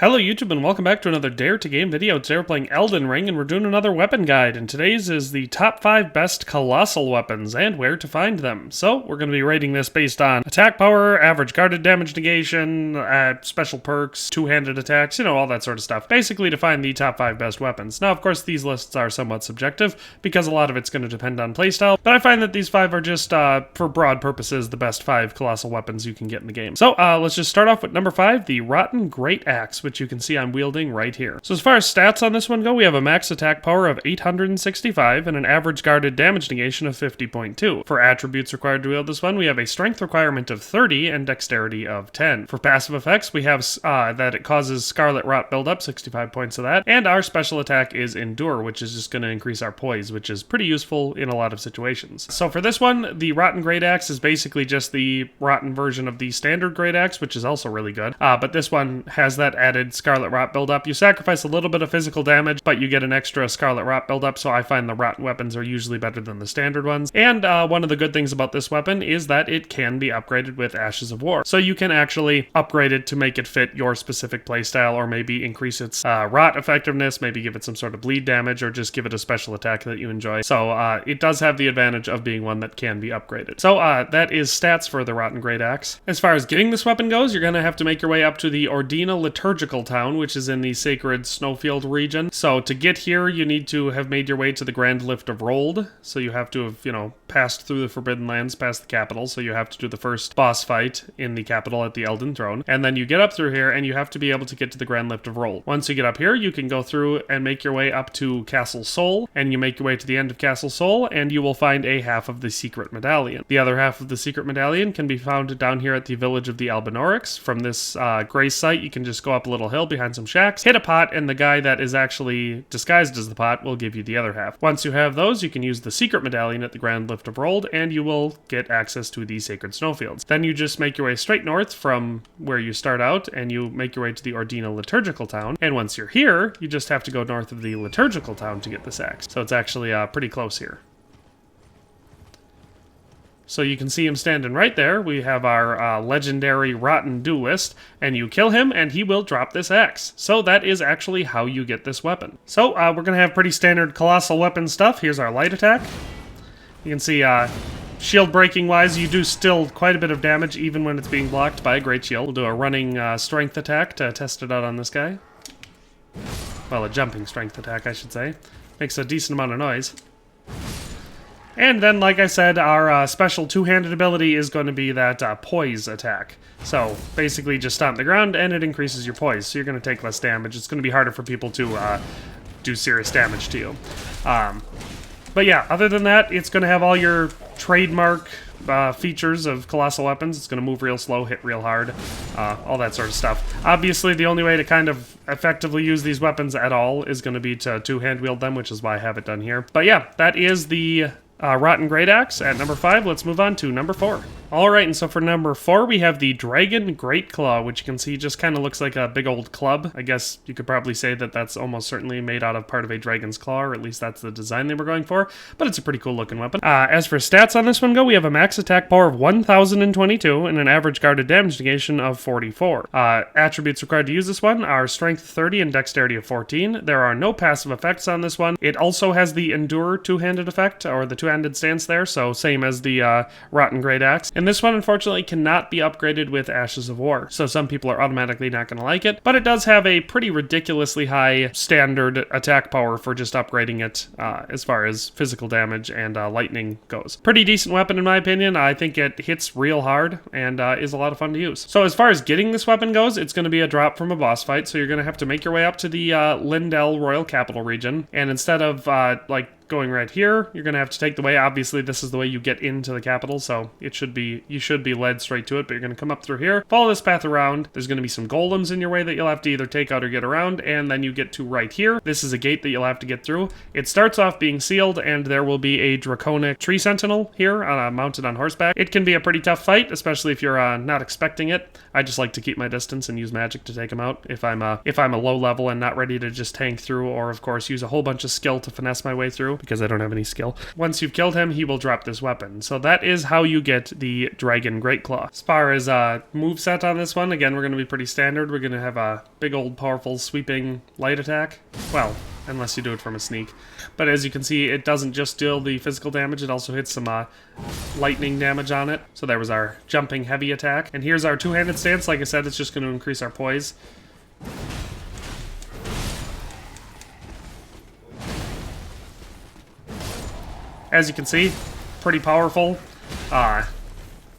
Hello YouTube and welcome back to another Dare to Game video. Today we're playing Elden Ring and we're doing another weapon guide, and today's is the top 5 best colossal weapons and where to find them. So we're going to be rating this based on attack power, average guarded damage negation, special perks, two-handed attacks, you know, all that sort of stuff. Basically to find the top 5 best weapons. Now of course these lists are somewhat subjective because a lot of it's going to depend on playstyle, but I find that these 5 are just, for broad purposes, the best 5 colossal weapons you can get in the game. So let's just start off with number 5, the Rotten Greataxe, which you can see I'm wielding right here. So as far as stats on this one go, we have a max attack power of 865 and an average guarded damage negation of 50.2. For attributes required to wield this one, we have a strength requirement of 30 and dexterity of 10. For passive effects, we have that it causes scarlet rot buildup, 65 points of that, and our special attack is endure, which is just going to increase our poise, which is pretty useful in a lot of situations. So for this one, the Rotten Greataxe is basically just the rotten version of the standard Greataxe, which is also really good, but this one has that added scarlet rot buildup. You sacrifice a little bit of physical damage, but you get an extra scarlet rot buildup, so I find the rotten weapons are usually better than the standard ones. And one of the good things about this weapon is that it can be upgraded with Ashes of War. So you can actually upgrade it to make it fit your specific playstyle, or maybe increase its rot effectiveness, maybe give it some sort of bleed damage, or just give it a special attack that you enjoy. So it does have the advantage of being one that can be upgraded. So that is stats for the Rotten Greataxe. As far as getting this weapon goes, you're going to have to make your way up to the Ordina Liturgical Town, which is in the Sacred Snowfield region. So to get here, you need to have made your way to the Grand Lift of Rold. So you have to have, you know, passed through the Forbidden Lands, past the capital. So you have to do the first boss fight in the capital at the Elden Throne. And then you get up through here, and you have to be able to get to the Grand Lift of Rold. Once you get up here, you can go through and make your way up to Castle Sol, and you make your way to the end of Castle Sol, and you will find a half of the secret medallion. The other half of the secret medallion can be found down here at the village of the Albinorix. From this grace site, you can just go up a little hill behind some shacks, hit a pot, and the guy that is actually disguised as the pot will give you the other half. Once you have those, you can use the secret medallion at the Grand Lift of Rold, and you will get access to the Sacred Snowfields. Then you just make your way straight north from where you start out, and you make your way to the Ordina Liturgical Town. And once you're here, you just have to go north of the Liturgical Town to get this axe. So it's actually pretty close here. So you can see him standing right there. We have our legendary Rotten Duelist, and you kill him and he will drop this axe. So that is actually how you get this weapon. So we're going to have pretty standard colossal weapon stuff. Here's our light attack. You can see shield breaking wise, you do still quite a bit of damage even when it's being blocked by a great shield. We'll do a running strength attack to test it out on this guy. Well, a jumping strength attack, I should say. Makes a decent amount of noise. And then, like I said, our special two-handed ability is going to be that poise attack. So, basically just stomp the ground, and it increases your poise, so you're going to take less damage. It's going to be harder for people to do serious damage to you. But yeah, other than that, it's going to have all your trademark features of colossal weapons. It's going to move real slow, hit real hard, all that sort of stuff. Obviously, the only way to kind of effectively use these weapons at all is going to be to two-hand wield them, which is why I have it done here. But yeah, that is the Rotten Greataxe at number 5. Let's move on to number 4. Alright, and so for number 4, we have the Dragon Greatclaw, which you can see just kind of looks like a big old club. I guess you could probably say that that's almost certainly made out of part of a dragon's claw, or at least that's the design they were going for, but it's a pretty cool looking weapon. As for stats on this one go, we have a max attack power of 1022 and an average guarded damage negation of 44. Attributes required to use this one are strength 30 and dexterity of 14. There are no passive effects on this one. It also has the endure two-handed effect, or the two-handed stance there, so same as the Rotten Greataxe. And this one, unfortunately, cannot be upgraded with Ashes of War, so some people are automatically not going to like it, but it does have a pretty ridiculously high standard attack power for just upgrading it as far as physical damage and lightning goes. Pretty decent weapon in my opinion. I think it hits real hard and is a lot of fun to use. So as far as getting this weapon goes, it's going to be a drop from a boss fight, so you're going to have to make your way up to the Lindell Royal Capital region, and instead of going right here, you're going to have to take the way. Obviously, this is the way you get into the capital, so you should be led straight to it, but you're going to come up through here, follow this path around. There's going to be some golems in your way that you'll have to either take out or get around, and then you get to right here. This is a gate that you'll have to get through. It starts off being sealed, and there will be a draconic tree sentinel here mounted on horseback. It can be a pretty tough fight, especially if you're not expecting it. I just like to keep my distance and use magic to take them out if I'm a low level and not ready to just tank through, or of course use a whole bunch of skill to finesse my way through. because I don't have any skill. Once you've killed him, he will drop this weapon. So that is how you get the Dragon Greatclaw. As far as moveset on this one, again, we're going to be pretty standard. We're going to have a big old powerful sweeping light attack. Well, unless you do it from a sneak. But as you can see, it doesn't just deal the physical damage, it also hits some lightning damage on it. So there was our jumping heavy attack. And here's our two-handed stance. Like I said, it's just going to increase our poise. As you can see, pretty powerful.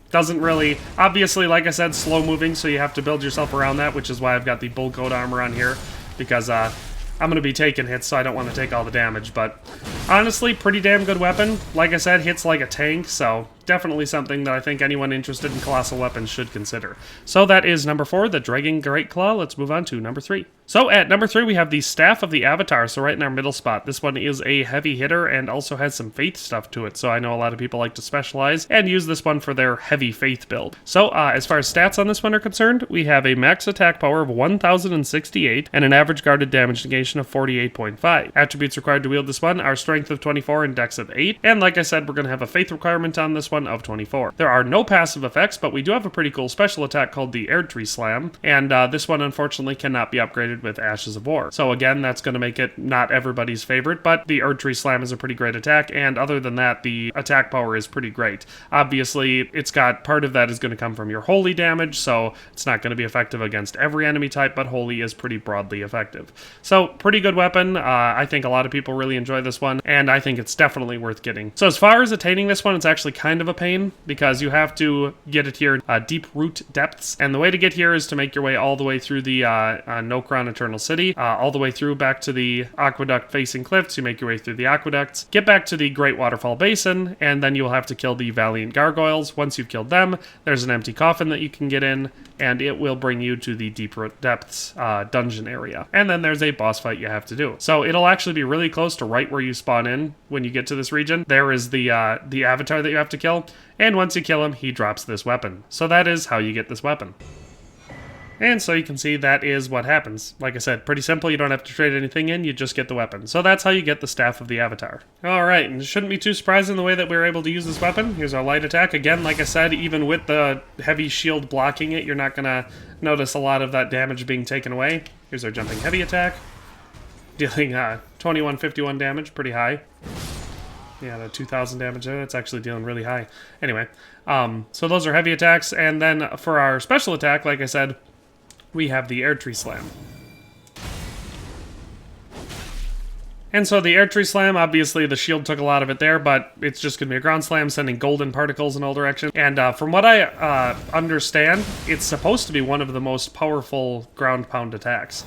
Doesn't really... Obviously, like I said, slow moving, so you have to build yourself around that, which is why I've got the bull coat armor on here, because I'm going to be taking hits, so I don't want to take all the damage, but honestly, pretty damn good weapon. Like I said, hits like a tank, so definitely something that I think anyone interested in Colossal Weapons should consider. So that is number 4, the Dragon Greatclaw. Let's move on to number 3. So at number 3, we have the Staff of the Avatar, so right in our middle spot. This one is a heavy hitter and also has some faith stuff to it, so I know a lot of people like to specialize and use this one for their heavy faith build. So as far as stats on this one are concerned, we have a max attack power of 1068 and an average guarded damage negation of 48.5. Attributes required to wield this one are strength of 24 and dex of 8, and like I said, we're going to have a faith requirement on this one of 24. There are no passive effects, but we do have a pretty cool special attack called the Air Tree Slam, and this one unfortunately cannot be upgraded with Ashes of War. So again, that's going to make it not everybody's favorite, but the Air Tree Slam is a pretty great attack, and other than that, the attack power is pretty great. Obviously, it's got part of that is going to come from your holy damage, so it's not going to be effective against every enemy type, but holy is pretty broadly effective. So pretty good weapon. I think a lot of people really enjoy this one, and I think it's definitely worth getting. So as far as attaining this one, it's actually kind of a pain, because you have to get it here Deep Root Depths, and the way to get here is to make your way all the way through the Nokron Eternal City, all the way through back to the aqueduct facing cliffs. You make your way through the aqueducts, get back to the Great Waterfall Basin, and then you'll have to kill the Valiant Gargoyles. Once you've killed them, there's an empty coffin that you can get in, and it will bring you to the Deep Root Depths dungeon area. And then there's a boss fight you have to do. So it'll actually be really close to right where you spawn in when you get to this region. There is the avatar that you have to kill, and once you kill him, he drops this weapon. So that is how you get this weapon. And so you can see that is what happens. Like I said, pretty simple. You don't have to trade anything in, you just get the weapon. So that's how you get the Staff of the Avatar. Alright, and it shouldn't be too surprising the way that we're able to use this weapon. Here's our light attack. Again, like I said, even with the heavy shield blocking it, you're not going to notice a lot of that damage being taken away. Here's our jumping heavy attack. Dealing 2151 damage, pretty high. Yeah, the 2,000 damage, it's actually dealing really high. Anyway, so those are heavy attacks, and then for our special attack, like I said, we have the Air Tree Slam. And so the Air Tree Slam, obviously the shield took a lot of it there, but it's just going to be a ground slam, sending golden particles in all directions. And from what I understand, it's supposed to be one of the most powerful ground pound attacks.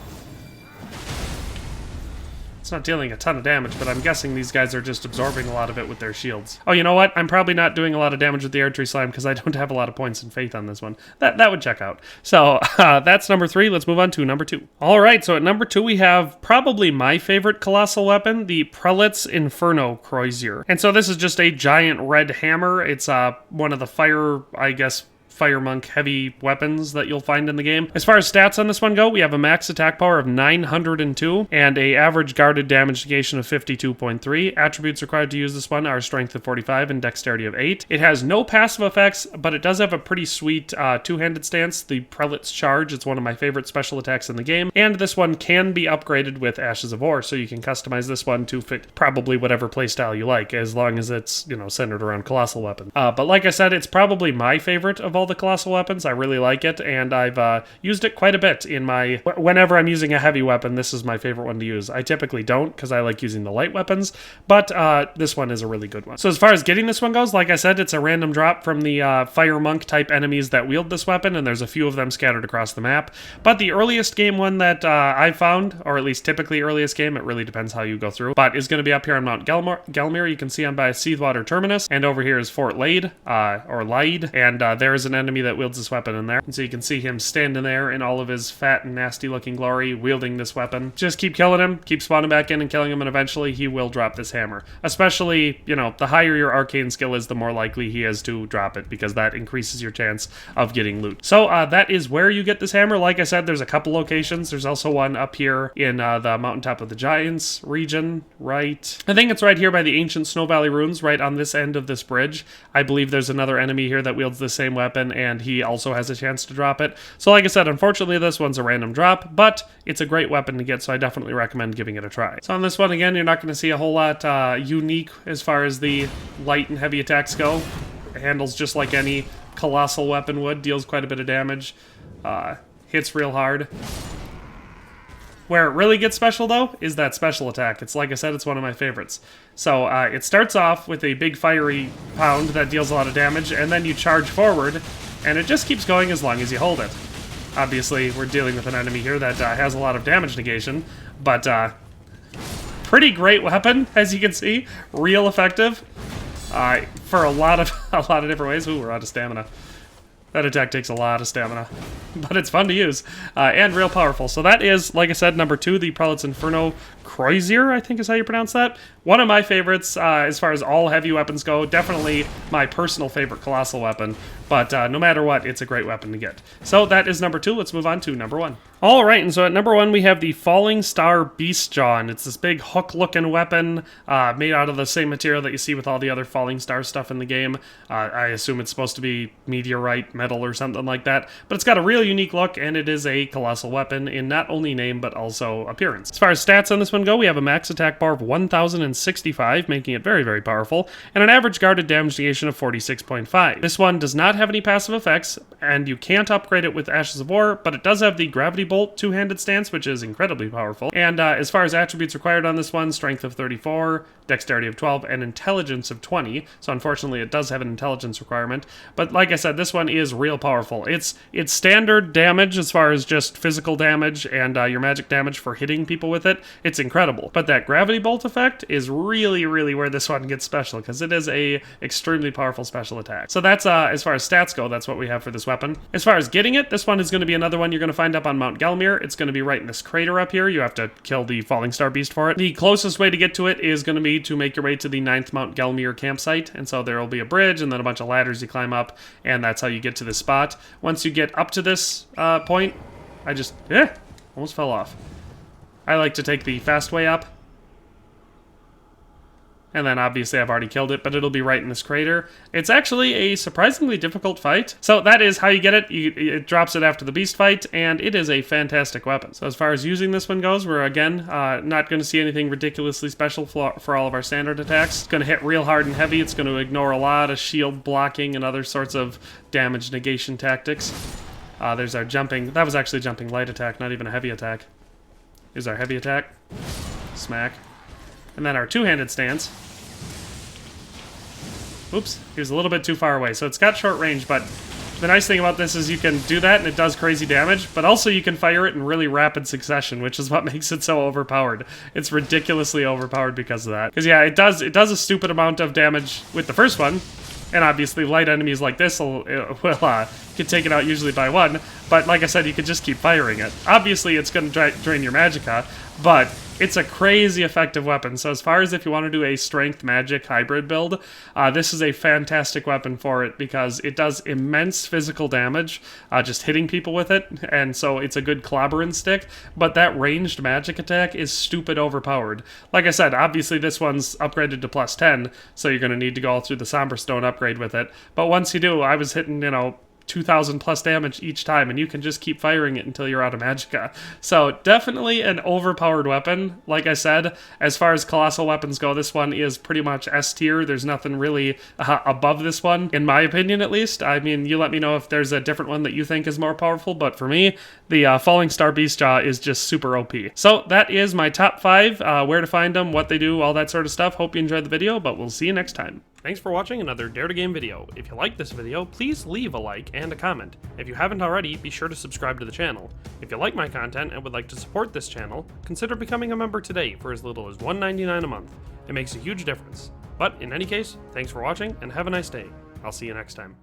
It's not dealing a ton of damage, but I'm guessing these guys are just absorbing a lot of it with their shields. Oh, you know what? I'm probably not doing a lot of damage with the Air Tree Slam because I don't have a lot of points in faith on this one. That would check out. So that's number 3. Let's move on to number 2. All right, so at number 2 we have probably my favorite Colossal Weapon, the PRELATE'S Inferno Crozier. And so this is just a giant red hammer. It's one of the Fire Monk heavy weapons that you'll find in the game. As far as stats on this one go, we have a max attack power of 902 and a average guarded damage negation of 52.3. Attributes required to use this one are strength of 45 and dexterity of 8. It has no passive effects, but it does have a pretty sweet two-handed stance, the Prelate's Charge. It's one of my favorite special attacks in the game, and this one can be upgraded with Ashes of War, so you can customize this one to fit probably whatever playstyle you like, as long as it's, centered around Colossal Weapons. But like I said, it's probably my favorite of all the Colossal Weapons. I really like it, and I've used it quite a bit in my... Whenever I'm using a heavy weapon, this is my favorite one to use. I typically don't, because I like using the light weapons, but this one is a really good one. So as far as getting this one goes, like I said, it's a random drop from the Fire Monk type enemies that wield this weapon, and there's a few of them scattered across the map. But the earliest game one that I found, or at least typically earliest game, it really depends how you go through, but is going to be up here on Mount Gelmir. You can see I'm by Seathwater Terminus, and over here is Fort Lade, or Lade, and there is an an enemy that wields this weapon in there. And so you can see him standing there in all of his fat and nasty looking glory, wielding this weapon. Just keep killing him, keep spawning back in and killing him, and eventually he will drop this hammer. Especially, you know, the higher your arcane skill is, the more likely he is to drop it, because that increases your chance of getting loot. So that is where you get this hammer. Like I said, there's a couple locations. There's also one up here in the Mountaintop of the Giants region, right? I think it's right here by the ancient Snow Valley ruins, right on this end of this bridge. I believe there's another enemy here that wields the same weapon, and he also has a chance to drop it. So like I said, unfortunately this one's a random drop, but it's a great weapon to get, so I definitely recommend giving it a try. So on this one, again, you're not going to see a whole lot unique as far as the light and heavy attacks go. It handles just like any colossal weapon would, deals quite a bit of damage, hits real hard. Where it really gets special, though, is that special attack. It's, like I said, it's one of my favorites. So it starts off with a big fiery pound that deals a lot of damage, and then you charge forward, and it just keeps going as long as you hold it. Obviously, we're dealing with an enemy here that has a lot of damage negation, but pretty great weapon, as you can see. Real effective for a lot of different ways. Ooh, we're out of stamina. That attack takes a lot of stamina, but it's fun to use, and real powerful. So that is, like I said, number 2, the Prelate's Inferno Crozier, I think is how you pronounce that. One of my favorites as far as all heavy weapons go. Definitely my personal favorite colossal weapon, but no matter what, it's a great weapon to get. So that is number 2. Let's move on to number 1. All right, and so at number 1 we have the Fallingstar Beast Jaw, and it's this big hook-looking weapon made out of the same material that you see with all the other Fallingstar stuff in the game. I assume it's supposed to be meteorite, metal, or something like that, but it's got a real unique look, and it is a colossal weapon in not only name but also appearance. As far as stats on this one go, we have a max attack bar of 1065, making it very, very powerful, and an average guarded damage negation of 46.5. This one does not have any passive effects, and you can't upgrade it with Ashes of War, but it does have the Gravity Bolt two-handed stance, which is incredibly powerful. And as far as attributes required on this one, strength of 34, dexterity of 12, and intelligence of 20. So unfortunately, it does have an intelligence requirement. But like I said, this one is real powerful. It's standard damage as far as just physical damage and your magic damage for hitting people with it. It's incredible. But that Gravity Bolt effect is really, really where this one gets special, because it is a extremely powerful special attack. So that's as far as stats go, that's what we have for this weapon. As far as getting it, this one is going to be another one you're going to find up on Mount Gelmir. It's going to be right in this crater up here. You have to kill the Fallingstar Beast for it. The closest way to get to it is going to be to make your way to the 9th Mount Gelmir campsite, and so there will be a bridge and then a bunch of ladders you climb up, and that's how you get to this spot. Once you get up to this point, I just almost fell off. I like to take the fast way up, and then obviously I've already killed it, but it'll be right in this crater. It's actually a surprisingly difficult fight. So that is how you get it. It drops it after the beast fight, and it is a fantastic weapon. So as far as using this one goes, we're again not going to see anything ridiculously special for all of our standard attacks. It's going to hit real hard and heavy. It's going to ignore a lot of shield blocking and other sorts of damage negation tactics. There's our jumping. That was actually jumping light attack, not even a heavy attack. Here's our heavy attack. Smack. And then our two-handed stance. Oops, he was a little bit too far away. So it's got short range, but the nice thing about this is you can do that and it does crazy damage, but also you can fire it in really rapid succession, which is what makes it so overpowered. It's ridiculously overpowered because of that. Because yeah, it does a stupid amount of damage with the first one, and obviously light enemies like this will get taken out usually by one, but like I said, you can just keep firing it. Obviously it's going to drain your magicka, but it's a crazy effective weapon. So as far as if you want to do a strength magic hybrid build, this is a fantastic weapon for it, because it does immense physical damage just hitting people with it, and so it's a good clobbering stick, but that ranged magic attack is stupid overpowered. Like I said, obviously this one's upgraded to plus 10, so you're going to need to go all through the Somber Stone upgrade with it, but once you do, I was hitting, 2,000 plus damage each time, and you can just keep firing it until you're out of magicka. So definitely an overpowered weapon. Like I said, as far as colossal weapons go, this one is pretty much S tier. There's nothing really above this one, in my opinion at least. I mean, you let me know if there's a different one that you think is more powerful, but for me, the Fallingstar Beastjaw is just super OP. So that is my top 5, where to find them, what they do, all that sort of stuff. Hope you enjoyed the video, but we'll see you next time. Thanks for watching another Dare to Game video. If you liked this video, please leave a like and a comment. If you haven't already, be sure to subscribe to the channel. If you like my content and would like to support this channel, consider becoming a member today for as little as $1.99 a month. It makes a huge difference. But in any case, thanks for watching and have a nice day. I'll see you next time.